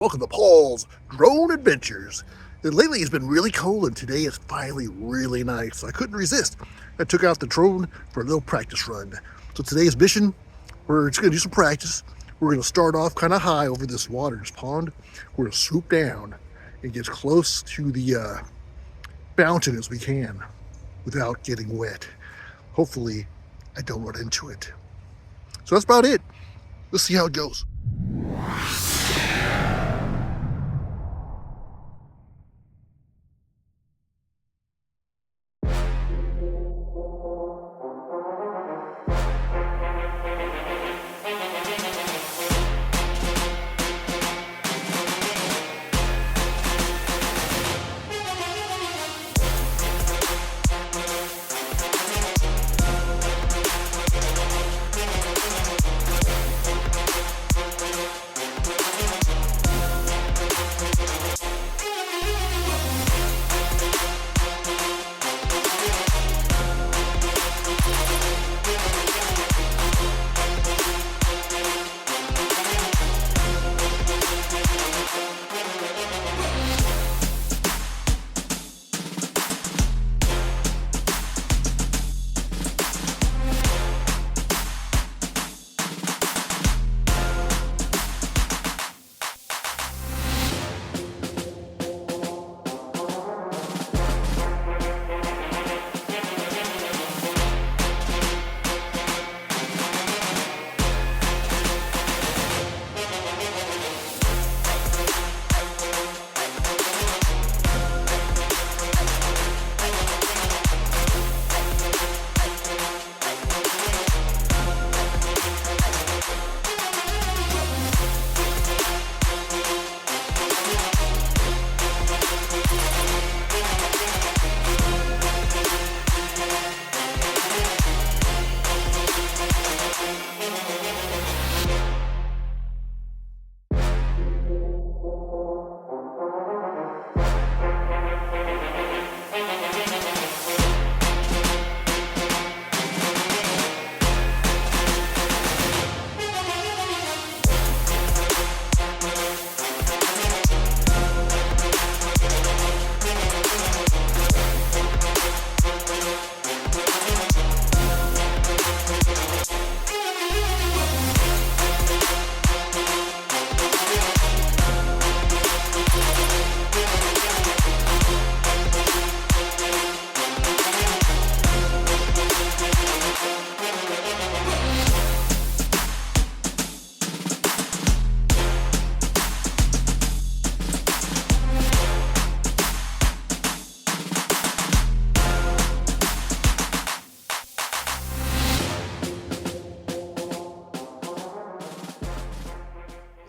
Welcome to Paul's Drone Adventures. And lately it's been really cold and today is finally really nice. So I couldn't resist. I took out the drone for a little practice run. So today's mission, we're just going to do some practice. We're going to start off kind of high over this water, this pond. We're going to swoop down and get as close to the fountain as we can without getting wet. Hopefully I don't run into it. So that's about it. Let's see how it goes.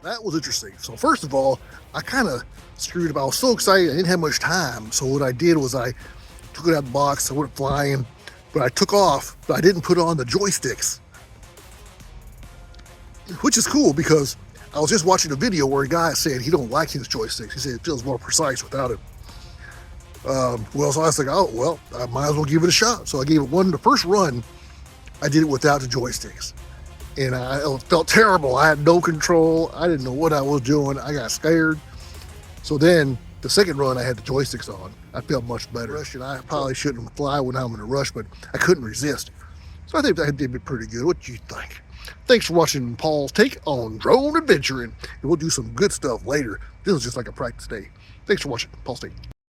That was interesting. So first of all, I kind of screwed up. I was so excited. I didn't have much time. So what I did was I took it out of the box. I went flying, but I took off, but I didn't put on the joysticks, which is cool because I was just watching a video where a guy said he don't like his joysticks. He said it feels more precise without it. Well, so I was like, oh, well, I might as well give it a shot. So I gave it one. The first run, I did it without the joysticks. And I felt terrible. I had no control. I didn't know what I was doing. I got scared. So then the second run, I had the joysticks on. I felt much better. And I probably shouldn't fly when I'm in a rush, but I couldn't resist. So I think that did me pretty good. What do you think? Thanks for watching Paul's take on drone adventuring. And we'll do some good stuff later. This was just like a practice day. Thanks for watching Paul's take.